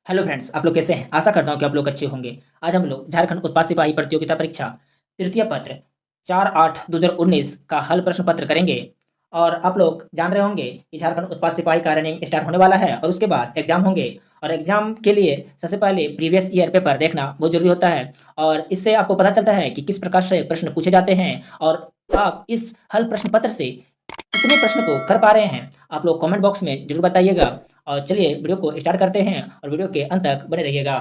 Hello friends, आप लोग कैसे हैं? आशा करता हूँ कि आप लोग अच्छे होंगे। आज हम लोग झारखंड उत्पाद सिपाही प्रतियोगिता परीक्षा तृतीय पत्र 4/8/2019 का हल प्रश्न पत्र करेंगे। और आप लोग जान रहे होंगे कि झारखंड उत्पाद सिपाही का रनिंग स्टार्ट होने वाला है और उसके बाद एग्जाम होंगे। और एग्जाम के लिए सबसे पहले प्रीवियस ईयर पेपर देखना बहुत जरूरी होता है। और इससे आपको पता चलता है कि किस प्रकार से प्रश्न पूछे जाते हैं और आप इस हल प्रश्न पत्र से कितने प्रश्न को कर पा रहे हैं। आप लोग कमेंट बॉक्स में जरूर बताइएगा। और चलिए वीडियो को स्टार्ट करते हैं और वीडियो के अंत तक बने रहिएगा।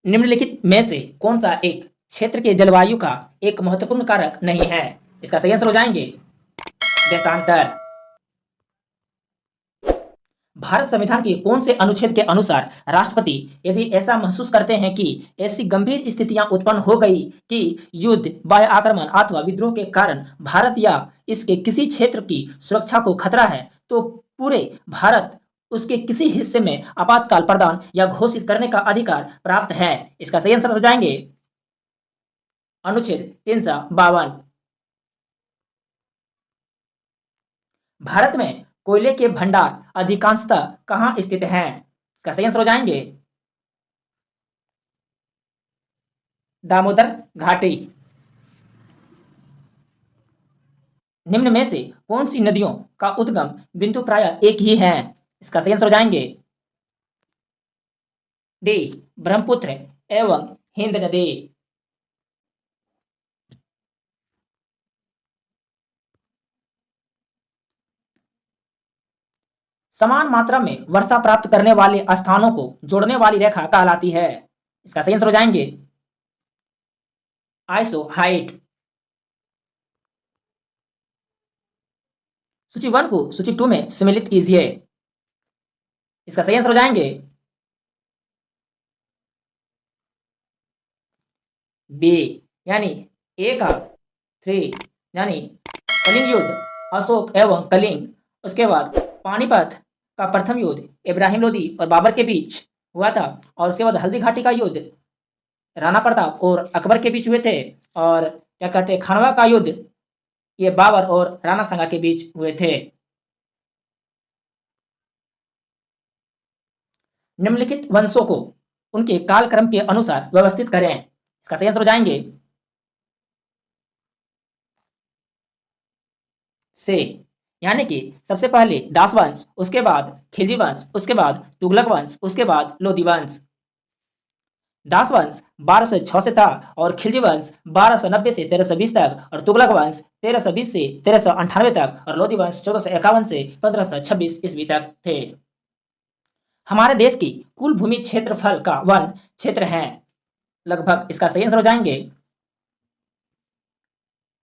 निम्नलिखित में से कौन सा एक क्षेत्र के जलवायु का एक महत्वपूर्ण कारक नहीं है? इसका सही आंसर हो जाएंगे देशांतर। भारत संविधान के कौन से अनुच्छेद के अनुसार राष्ट्रपति यदि ऐसा महसूस करते हैं कि ऐसी गंभीर स्थितियां उत्पन्न हो गई कि युद्ध, वायु आक्रमण अथवा विद्रोह के कारण भारत या इसके किसी क्षेत्र की सुरक्षा को खतरा है, तो पूरे भारत उसके किसी हिस्से में आपातकाल प्रदान या घोषित करने का अधिकार प्राप्त है? इसका सही आंसर हो जाएंगे अनुच्छेद 352। भारत में कोयले के भंडार अधिकांशतः कहाँ स्थित हैं? इसका सही आंसर हो जाएंगे दामोदर घाटी। निम्न में से कौन सी नदियों का उद्गम बिंदु प्रायः एक ही है? इसका सही आंसर हो जाएंगे डी ब्रह्मपुत्र एवं हिंद नदी। समान मात्रा में वर्षा प्राप्त करने वाले स्थानों को जोड़ने वाली रेखा कहलाती है? इसका सही आंसर हो जाएंगे आइसो हाइट। सूची 1 को सूची 2 में सम्मिलित कीजिए। इसका सही आंसर हो जाएंगे बी यानी ए का 3 यानी कलिंग युद्ध अशोक एवं कलिंग। उसके बाद पानीपत का प्रथम युद्ध इब्राहिम लोदी और बाबर के बीच हुआ था। और उसके बाद हल्दी घाटी का युद्ध राणा प्रताप और अकबर के बीच हुए थे। और क्या कहते हैं खानवा का युद्ध ये बाबर और राणा सांगा के बीच हुए थे। निम्नलिखित वंशों को उनके कालक्रम के अनुसार व्यवस्थित करें। इसका सही आंसर हो जाएंगे से यानी कि सबसे पहले दास वंश, उसके बाद खिलजी वंश, उसके बाद तुगलक वंश, उसके बाद लोधी वंश। दास वंश 1206 से था और खिलजी वंश 1290 से 1320 तक और तुगलक वंश 1320 से 1398 तक और लोधी वंश 1451 से 1526 ईस्वी तक थे। हमारे देश की कुल भूमि क्षेत्रफल का वन क्षेत्र है लगभग। इसका सही आंसर हो जाएंगे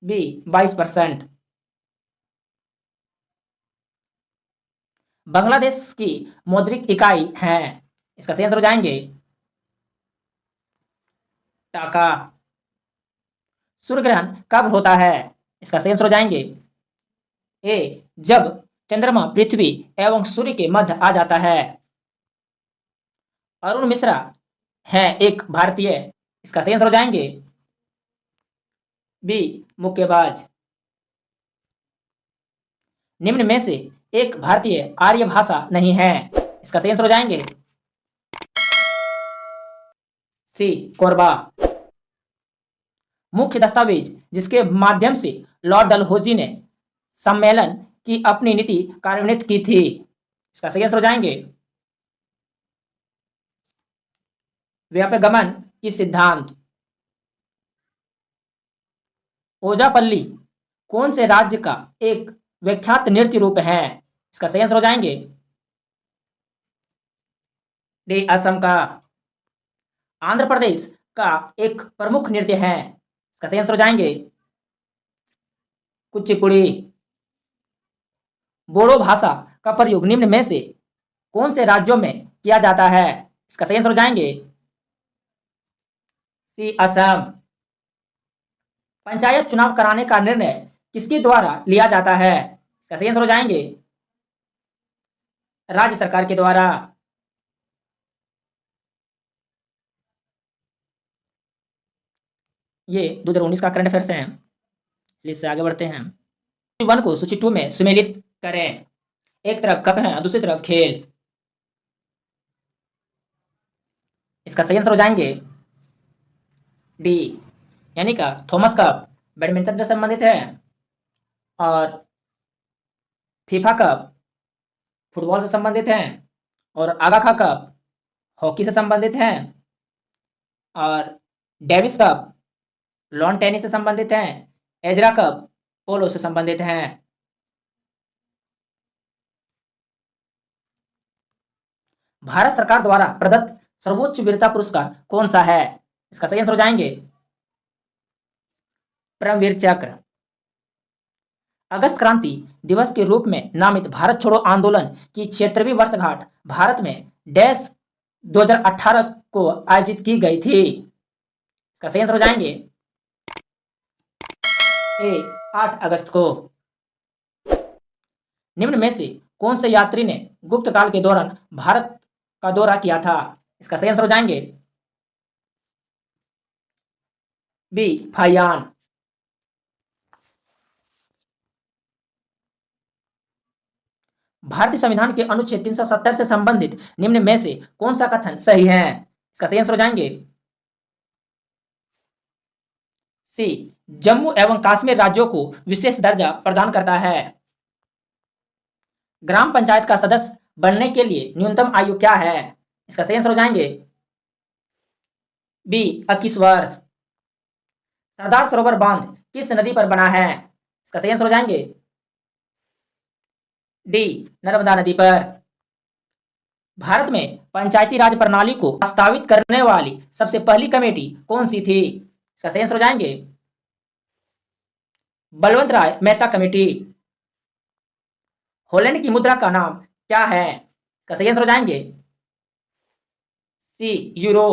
बी 22%। बांग्लादेश की मौद्रिक इकाई है? इसका सही आंसर हो जाएंगे टाका। सूर्य ग्रहण कब होता है? इसका सही आंसर हो जाएंगे ए जब चंद्रमा पृथ्वी एवं सूर्य के मध्य आ जाता है। अरुण मिश्रा है एक भारतीय। इसका सही आंसर हो जाएंगे बी मुक्केबाज। निम्न में से एक भारतीय आर्य भाषा नहीं है? इसका सही आंसर हो जाएंगे सी कोरबा। मुख्य दस्तावेज जिसके माध्यम से लॉर्ड डलहौजी ने सम्मेलन की अपनी नीति कार्यान्वित की थी? इसका सही आंसर हो जाएंगे व्यापक की सिद्धांत। ओजापल्ली कौन से राज्य का एक विख्यात नृत्य रूप है? इसका सही आंसर हो जाएंगे डी असम का। आंध्र प्रदेश का एक प्रमुख नृत्य है? इसका सही आंसर हो जाएंगे कुचिपुड़ी। बोडो भाषा का प्रयोग निम्न में से कौन से राज्यों में किया जाता है? इसका सही आंसर हो जाएंगे सी असम। पंचायत चुनाव कराने का निर्णय किसके द्वारा लिया जाता है? इसका सही आंसर हो जाएंगे राज्य सरकार के द्वारा। ये 2019 का करंट अफेयर्स है, इससे आगे बढ़ते हैं। सूची 1 को सूची 2 में सम्मिलित करें। एक तरफ कप है और दूसरी तरफ खेल। इसका सही आंसर हो जाएंगे डी, यानी का थॉमस कप बैडमिंटन से संबंधित है, और फीफा कप फुटबॉल से संबंधित है, और आगाखा कप हॉकी से संबंधित है, और डेविस कप लॉन टेनिस से संबंधित है, एजरा कप पोलो से संबंधित है। भारत सरकार द्वारा प्रदत्त सर्वोच्च वीरता पुरस्कार कौन सा है? इसका सही आंसर हो जाएंगे परमवीर चक्र। अगस्त क्रांति दिवस के रूप में नामित भारत छोड़ो आंदोलन की 76वीं वर्षगांठ भारत में डैश 2018 को आयोजित की गई थी। इसका सही आंसर हो जाएंगे ए 8 अगस्त को। निम्न में से कौन से यात्री ने गुप्त काल के दौरान भारत का दौरा किया था? इसका सही आंसर हो जाएंगे बी फाहियान। भारतीय संविधान के अनुच्छेद 370 से संबंधित निम्न में से कौन सा कथन सही है? इसका सही आंसर हो जाएंगे सी, जम्मू एवं कश्मीर राज्यों को विशेष दर्जा प्रदान करता है। ग्राम पंचायत का सदस्य बनने के लिए न्यूनतम आयु क्या है? इसका सही आंसर हो जाएंगे बी 21 वर्ष। सरदार सरोवर बांध किस नदी पर बना है? इसका सही आंसर हो जाएंगे डी नर्मदा नदी पर। भारत में पंचायती राज प्रणाली को प्रस्तावित करने वाली सबसे पहली कमेटी कौन सी थी? इसका सही आंसर हो जाएंगे बलवंत राय मेहता कमेटी। हॉलैंड की मुद्रा का नाम क्या है? इसका सही आंसर हो जाएंगे सी यूरो।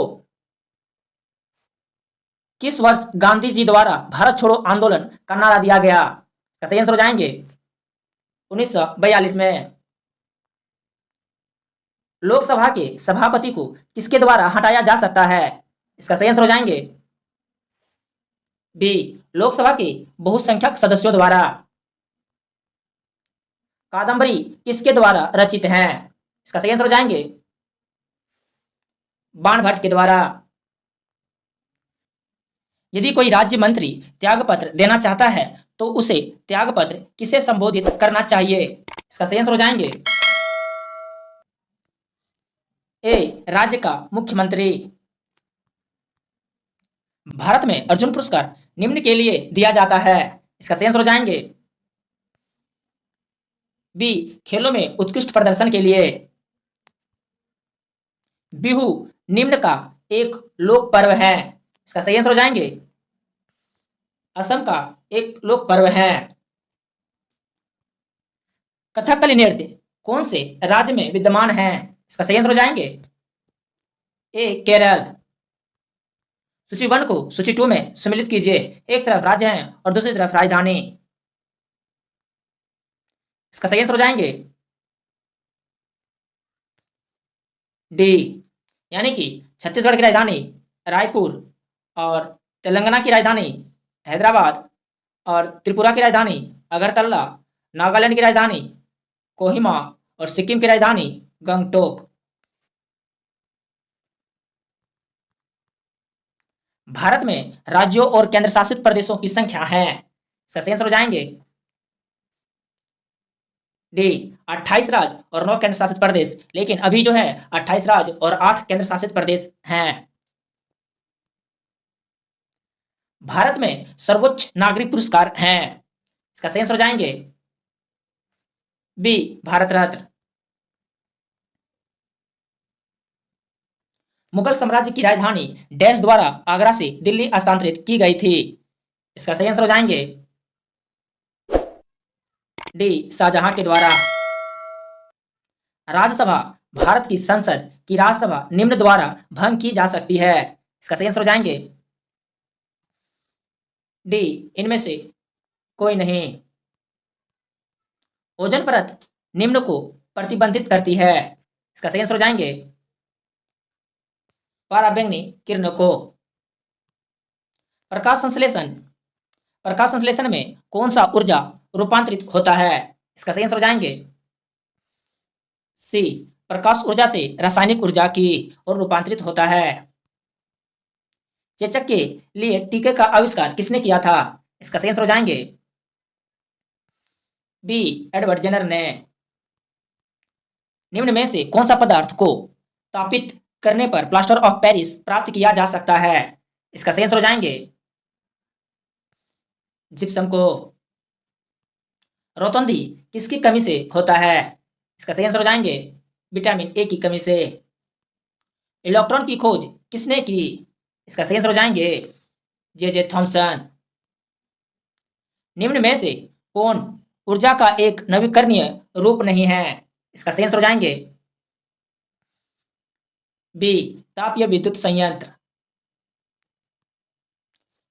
किस वर्ष गांधी जी द्वारा भारत छोड़ो आंदोलन का नारा दिया गया? इसका सही आंसर हो जाएंगे 1942 में। लोकसभा के सभापति को किसके द्वारा हटाया जा सकता है? इसका सही आंसर हो जाएंगे बी लोकसभा के बहुसंख्यक सदस्यों द्वारा। कादम्बरी किसके द्वारा रचित है? इसका सही आंसर हो जाएंगे बाणभट्ट के द्वारा। यदि कोई राज्य मंत्री त्यागपत्र देना चाहता है तो उसे त्यागपत्र किसे संबोधित करना चाहिए? इसका सही आंसर हो जाएंगे ए राज्य का मुख्यमंत्री। भारत में अर्जुन पुरस्कार निम्न के लिए दिया जाता है। इसका सही आंसर हो जाएंगे बी खेलों में उत्कृष्ट प्रदर्शन के लिए। बिहू निम्न का एक लोक पर्व है। इसका सही आंसर हो जाएंगे असम का एक लोक पर्व है। कथकली नृत्य कौन से राज्य में विद्यमान है? इसका सही आंसर हो जाएंगे ए केरल। सूची 1 को सूची 2 में सम्मिलित कीजिए। एक तरफ राज्य है और दूसरी तरफ राजधानी। इसका सही आंसर हो जाएंगे डी, यानी कि छत्तीसगढ़ की राजधानी रायपुर, और तेलंगाना की राजधानी हैदराबाद, और त्रिपुरा की राजधानी अगरतला, नागालैंड की राजधानी कोहिमा, और सिक्किम की राजधानी गंगटोक। भारत में राज्यों और केंद्र शासित प्रदेशों की संख्या है। इसका सही आंसर हो जाएंगे डी 28 राज्य और 9 केंद्र शासित प्रदेश। लेकिन अभी जो है 28 राज्य और 8 केंद्र शासित प्रदेश हैं। भारत में सर्वोच्च नागरिक पुरस्कार हैं। इसका सही आंसर हो जाएंगे बी भारत रत्न। मुगल साम्राज्य की राजधानी डैश द्वारा आगरा से दिल्ली हस्तांतरित की गई थी। इसका सही आंसर हो जाएंगे डी शाहजहां के द्वारा। राज्यसभा भारत की संसद की राज्यसभा निम्न द्वारा भंग की जा सकती है। इसका सही आंसर हो जाएंगे डी इनमें से कोई नहीं। ओजोन परत निम्न को प्रतिबंधित करती है। इसका सही आंसर हो जाएंगे पराबैंगनी किरणों को। प्रकाश संश्लेषण में कौन सा ऊर्जा रूपांतरित होता है? इसका सही आंसर हो जाएंगे सी प्रकाश ऊर्जा से रासायनिक ऊर्जा की ओर रूपांतरित होता है। चेचक के लिए टीके का आविष्कार किसने किया था? इसका सही आंसर हो जाएंगे बी एडवर्ड जेनर ने। निम्न में से कौन सा पदार्थ को तापित करने पर प्लास्टर ऑफ पेरिस प्राप्त किया जा सकता है? इसका सही आंसर हो जाएंगे जिप्सम को। रोतंदी किसकी कमी से होता है? इसका सही आंसर हो जाएंगे विटामिन ए की कमी से। इलेक्ट्रॉन की खोज किसने की? इसका सही आंसर हो जाएंगे जे थॉमसन। निम्न में से कौन ऊर्जा का एक नवीकरणीय रूप नहीं है? इसका सही आंसर हो जाएंगे बी तापीय विद्युत संयंत्र।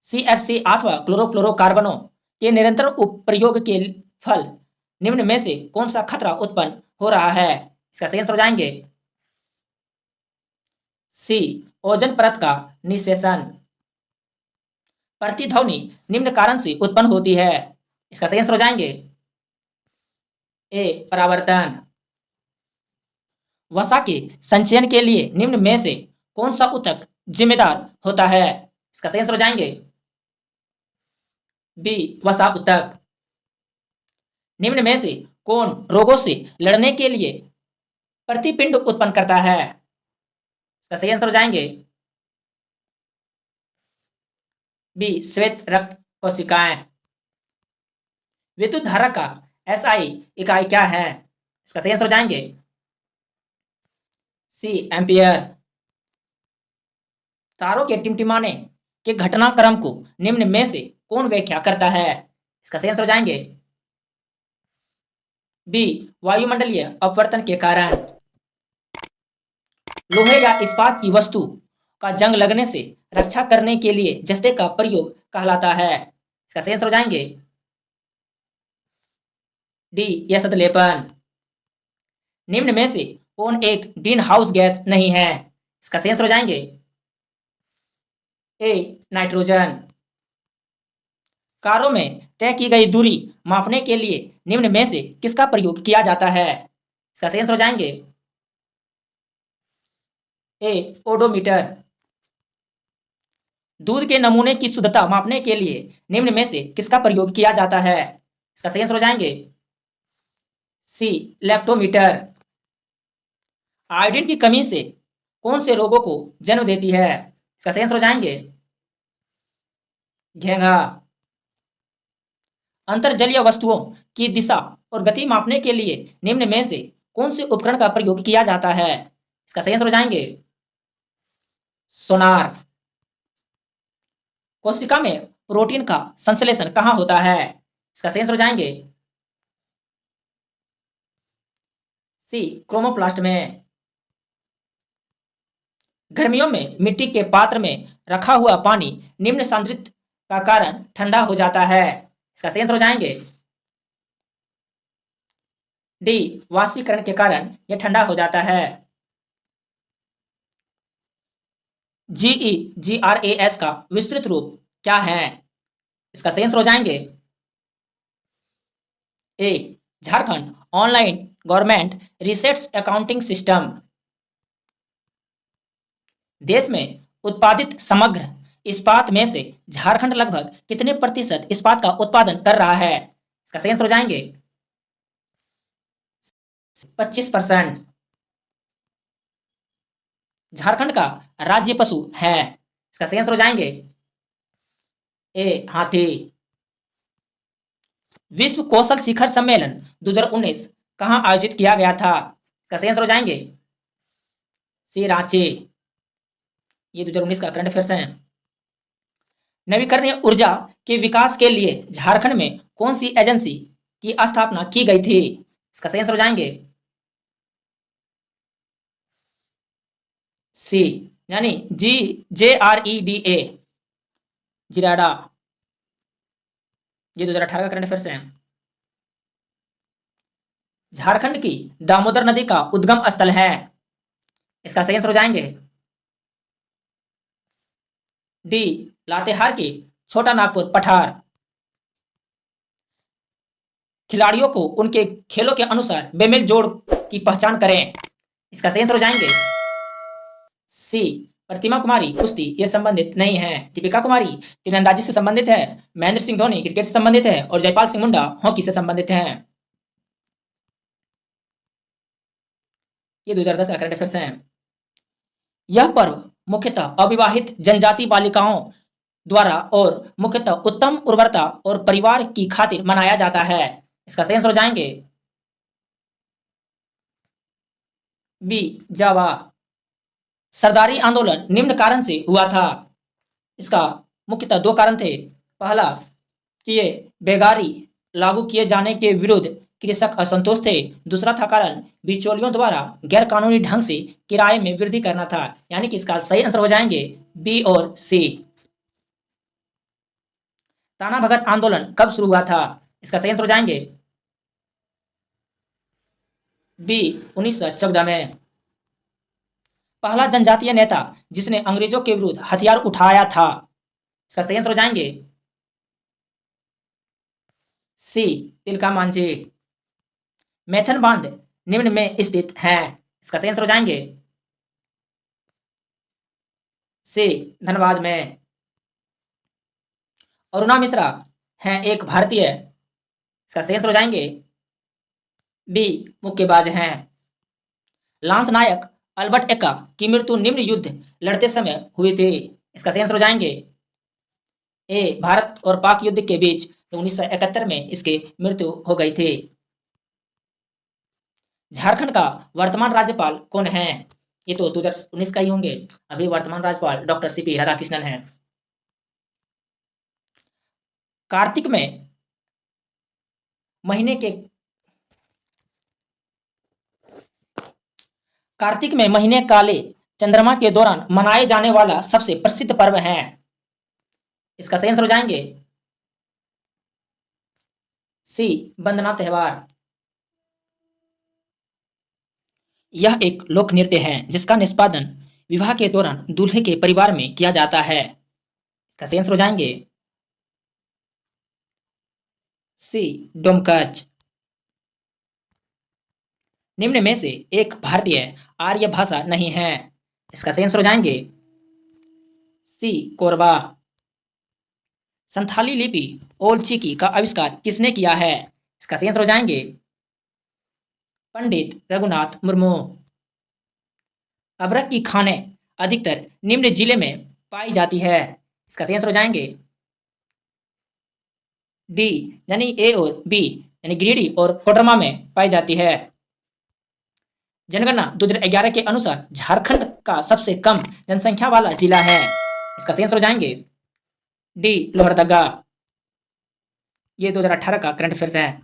सीएफसी अथवा क्लोरोफ्लोरोकार्बनों के निरंतर प्रयोग के फल निम्न में से कौन सा खतरा उत्पन्न हो रहा है? इसका सही आंसर हो जाएंगे सी ओजोन परत का निःशेषण। प्रतिध्वनि निम्न कारण से उत्पन्न होती है। इसका सही आंसर हो जाएंगे ए परावर्तन। वसा के संचयन के लिए निम्न में से कौन सा ऊतक जिम्मेदार होता है? इसका सही आंसर हो जाएंगे बी वसा ऊतक। निम्न में से कौन रोगों से लड़ने के लिए प्रतिपिंड उत्पन्न करता है? इसका सही आंसर हो जाएंगे बी श्वेत रक्त कोशिकाएं। विद्युत धारा का एसआई इकाई क्या है? इसका सही आंसर हो जाएंगे सी एम्पियर। तारों के टिमटिमाने के घटनाक्रम को निम्न में से कौन व्याख्या करता है? इसका सही आंसर हो जाएंगे बी वायुमंडलीय अपवर्तन के कारण। लोहे या इस्पात की वस्तु का जंग लगने से रक्षा करने के लिए जस्ते का प्रयोग कहलाता है। इसका सही आंसर हो जाएंगे डी यसद लेपन। निम्न में से कौन एक ग्रीन हाउस गैस नहीं है? इसका सही आंसर हो जाएंगे ए नाइट्रोजन। कारों में तय की गई दूरी मापने के लिए निम्न में से किसका प्रयोग किया जाता है? इसका सही आंसर हो जाएंगे ए ओडोमीटर। दूध के नमूने की शुद्धता मापने के लिए निम्न में से किसका प्रयोग किया जाता है? इसका सही आंसर हो जाएंगे सी लैक्टोमीटर। आयोडीन की कमी से कौन से रोगों को जन्म देती है? इसका सही आंसर हो जाएंगे घेंघा। अंतर्जलीय वस्तुओं की दिशा और गति मापने के लिए निम्न में से कौन से उपकरण का प्रयोग किया जाता है? इसका सही आंसर हो जाएंगे सोनार। कोशिका में प्रोटीन का संश्लेषण कहाँ होता है? इसका सही आंसर हो जाएंगे सी क्रोमोप्लास्ट में। गर्मियों में मिट्टी के पात्र में रखा हुआ पानी निम्न सांद्रित का कारण ठंडा हो जाता है। इसका सही आंसर हो जाएंगे डी वाष्पीकरण के कारण यह ठंडा हो जाता है। GEGRAS का विस्तृत रूप क्या है? इसका सही आंसर हो जाएंगे A Jharkhand online government research accounting system. देश में उत्पादित समग्र इस्पात में से झारखंड लगभग कितने प्रतिशत इस्पात का उत्पादन कर रहा है? इसका सही आंसर हो जाएंगे 25%। झारखंड का राज्य पशु है? इसका सही आंसर हो जाएंगे ए हाथी। विश्व कौशल शिखर सम्मेलन 2019 कहां आयोजित किया गया था? इसका सही आंसर हो जाएंगे सी रांची। ये 2019 का करंट अफेयर्स है। नवीकरणीय ऊर्जा के विकास के लिए झारखंड में कौन सी एजेंसी की स्थापना की गई थी? इसका सही आंसर हो जाएंगे सी यानी GREDA जिराडा। ये 2018 का करंट अफेयर्स है। झारखंड की दामोदर नदी का उद्गम स्थल है? इसका सही आंसर हो जाएंगे डी लातेहार की छोटा नागपुर पठार। खिलाड़ियों को उनके खेलों के अनुसार बेमेल जोड़ की पहचान करें। इसका सही आंसर हो जाएंगे सी प्रतिमा कुमारी कुश्ती ये संबंधित नहीं है। दीपिका कुमारी तीरंदाजी से संबंधित है। महेंद्र सिंह धोनी क्रिकेट से संबंधित है और जयपाल सिंह मुंडा हॉकी से संबंधित हैं। ये 2010 का करंट अफेयर्स है। यह पर्व मुख्यतः अविवाहित जनजाति बालिकाओं द्वारा और मुख्यतः उत्तम उर्वरता और परिवार की खातिर मनाया जाता है। इसका सही आंसर हो जाएंगे बी जावा। सरदारी आंदोलन निम्न कारण से हुआ था। इसका मुख्यतः दो कारण थे। पहला कि ये बेगारी लागू किए जाने के विरुद्ध कृषक असंतोष थे। दूसरा था कारण बिचौलियों द्वारा गैर कानूनी ढंग से किराए में वृद्धि करना था। यानी कि इसका सही आंसर हो जाएंगे बी और सी। ताना भगत आंदोलन कब शुरू हुआ था? इसका सही आंसर हो जाएंगे बी 1914 में। पहला जनजातीय नेता जिसने अंग्रेजों के विरुद्ध हथियार उठाया था। इसका सही आंसर हो जाएंगे सी तिलका मांझी। मैथन बांध निम्न में स्थित है। इसका सही आंसर हो जाएंगे सी धनबाद में। अरुणा मिश्रा हैं एक भारतीय। इसका सही आंसर हो जाएंगे बी मुक्केबाज हैं। लांस नायक अल्बर्ट एक्का की मृत्यु निम्न युद्ध लड़ते समय हुई थी। इसका सही आंसर हो जाएंगे ए भारत और पाक युद्ध के बीच 1971 में इसकी मृत्यु हो गई थी। झारखंड का वर्तमान राज्यपाल कौन है? ये तो 2019 का ही होंगे। अभी वर्तमान राज्यपाल डॉक्टर सीपी राधाकृष्णन हैं। कार्तिक में महीने काले चंद्रमा के दौरान मनाए जाने वाला सबसे प्रसिद्ध पर्व है। इसका सही आंसर हो जाएंगे सी वंदना त्योहार। यह एक लोक नृत्य है जिसका निष्पादन विवाह के दौरान दूल्हे के परिवार में किया जाता है। इसका सही आंसर हो जाएंगे सी डोमकच। निम्न में से एक भारतीय आर्य भाषा नहीं है। इसका सही आंसर हो जाएंगे सी कोरबा। संथाली लिपि ओल चिकी का आविष्कार किसने किया है? इसका सही आंसर हो जाएंगे पंडित रघुनाथ मुर्मू। अबरख की खानें अधिकतर निम्न जिले में पाई जाती है। इसका सही आंसर हो जाएंगे डी यानी ए और बी यानी गिरिडीह और कोडरमा में पाई जाती है। जनगणना 2011 के अनुसार झारखंड का सबसे कम जनसंख्या वाला जिला है। इसका सही आंसर हो जाएंगे डी लोहरदगा। ये 2018 का करंट अफेयर्स है।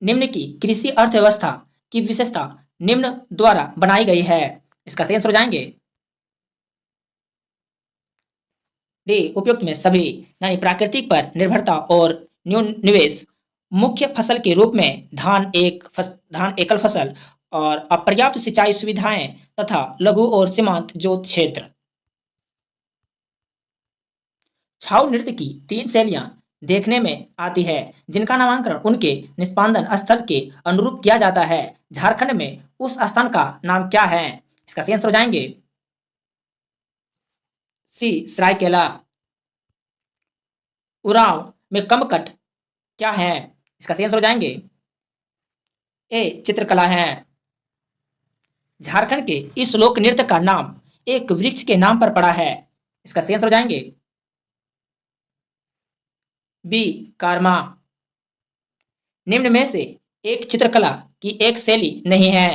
निम्न की कृषि अर्थव्यवस्था की विशेषता निम्न द्वारा बनाई गई है। इसका सही आंसर हो जाएंगे डी उपयुक्त में सभी। यानी प्राकृतिक पर निर्भरता और न्यून निवेश, मुख्य फसल के रूप में धान एकल फसल और अपर्याप्त सिंचाई सुविधाएं तथा लघु और सीमांत जोत क्षेत्र। छाऊ नृत्य की 3 शैलियां देखने में आती है जिनका नामांकन उनके निष्पादन स्थल के अनुरूप किया जाता है। झारखंड में उस स्थान का नाम क्या है? इसका सही आंसर हो जाएंगे सी सरायकेला। उरांव में कमकट क्या है? इसका सही आंसर हो जाएंगे ए चित्रकला है। झारखंड के इस लोक नृत्य का नाम एक वृक्ष के नाम पर पड़ा है। इसका सही आंसर हो जाएंगे बी कारमा। निम्न में से एक चित्रकला की एक शैली नहीं है।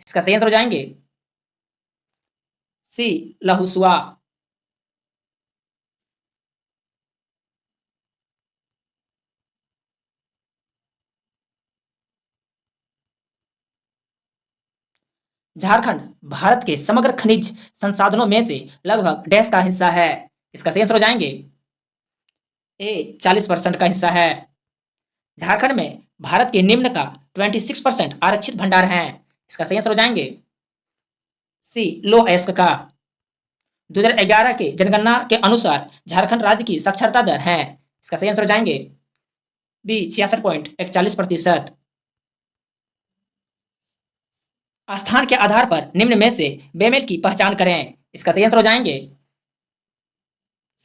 इसका सही आंसर हो जाएंगे सी लहुसुआ। झारखंड भारत के समग्र खनिज संसाधनों में से लगभग डैश का हिस्सा है। इसका सही आंसर हो जाएंगे ए 40% का हिस्सा है। झारखंड में भारत के निम्न का 26% आरक्षित भंडार हैं। इसका सही आंसर हो जाएंगे सी लोएस्क का। 2011 के जनगणना के अनुसार झारखंड राज्य की साक्षरता दर है। इसका सही आंसर हो जाएंगे बी 66.41%। स्थान के आधार पर निम्न में से बेमेल की पहचान करें। इसका सही आंसर हो जाएंगे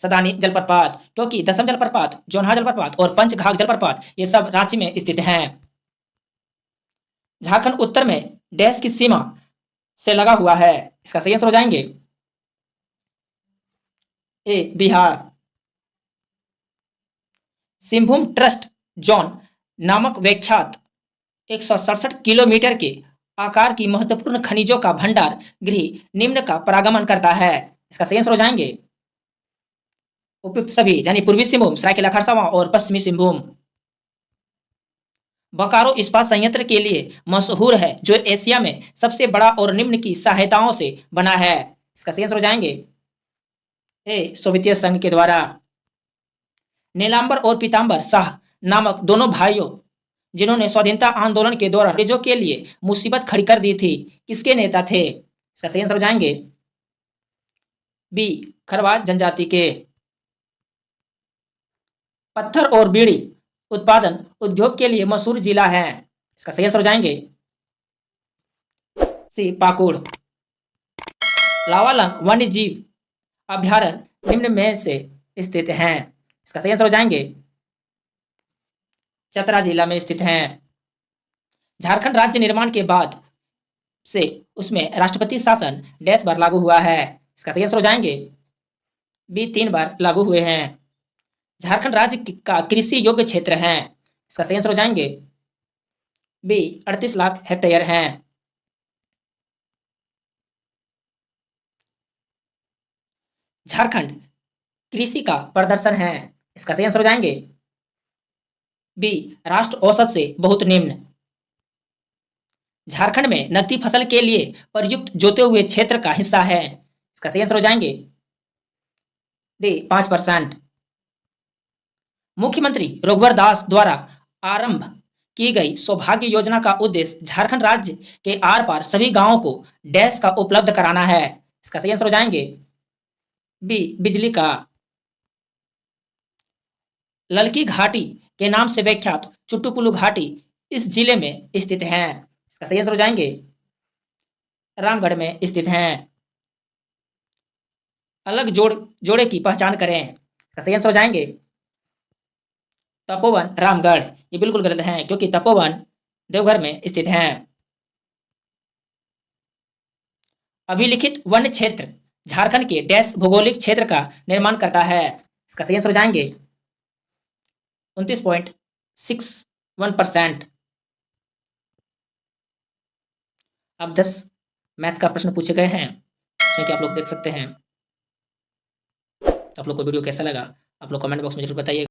सदानी जलप्रपात, क्योंकि दसम जलप्रपात, जोन्हा जलप्रपात और पंचघाघ जलप्रपात ये सब रांची में स्थित हैं। झारखंड उत्तर में डैश की सीमा से लगा हुआ है। इसका सही आंसर हो जाएंगे ए बिहार। सिंहभूम ट्रस्ट जोन नामक विख्यात 167 किलोमीटर के आकार की महत्वपूर्ण खनिजों का भंडार गृह निम्न का परागमन करता है। इसका सही आंसर हो जाएंगे उपयुक्त सभी, यानी पूर्वी सिंहभूम, सरायकेला खरसावां और पश्चिमी सिंहभूम। बोकारो इस्पात संयंत्र के लिए मशहूर है, जो एशिया में सबसे बड़ा और निम्न की सहायताओं से बना है। इसका सही आंसर हो जाएंगे ए सोवियत संघ के द्वारा। नीलांबर और पीतांबर शाह नामक दोनों भाइयों जिन्होंने स्वाधीनता आंदोलन के दौरान अंग्रेजों के लिए मुसीबत खड़ी कर दी थी, किसके नेता थे? इसका सही आंसर हो जाएंगे बी खरवाज जनजाति के। पत्थर और बीड़ी उत्पादन उद्योग के लिए मशहूर जिला है। इसका सही आंसर हो जाएंगे सी पाकुड़। लावालंग वन्य जीव अभ्यारण्य निम्न में से स्थित हैं। इसका सही आंसर हो जाएंगे चतरा जिला में स्थित हैं। झारखंड राज्य निर्माण के बाद से उसमें राष्ट्रपति शासन डैश बार लागू हुआ है। इसका सही आंसर हो जाएंगे बी 3 बार लागू हुए हैं। झारखंड राज्य का कृषि योग्य क्षेत्र है। इसका सही आंसर हो जाएंगे बी 38 लाख हेक्टेयर हैं। झारखंड कृषि का प्रदर्शन है। इसका सही आंसर हो जाएंगे बी राष्ट्र औसत से बहुत निम्न। झारखंड में नकदी फसल के लिए प्रयुक्त जोते हुए क्षेत्र का हिस्सा है। इसका सही आंसर हो जाएंगे डी 5%। मुख्यमंत्री रघुवर दास द्वारा आरंभ की गई सौभाग्य योजना का उद्देश्य झारखंड राज्य के आर पार सभी गांवों को डैश का उपलब्ध कराना है। इसका सही आंसर हो जाएंगे बी बिजली का। ललकी घाटी के नाम से विख्यात चुट्टुपुलु घाटी इस जिले में स्थित है। इसका सही आंसर हो जाएंगे रामगढ़ में स्थित हैं। अलग जोड़े की पहचान करें। इसका सही आंसर हो जाएंगे तपोवन रामगढ़। ये बिल्कुल गलत है, क्योंकि तपोवन देवघर में स्थित हैं। अभिलिखित वन क्षेत्र झारखंड के डैश भौगोलिक क्षेत्र का निर्माण करता है। इसका सही आंसर हो जाएंगे 29.61%। अब 10 मैथ का प्रश्न पूछे गए हैं, जो कि आप लोग देख सकते हैं। आप लोग को वीडियो कैसा लगा आप लोग कमेंट बॉक्स में जरूर बताइए।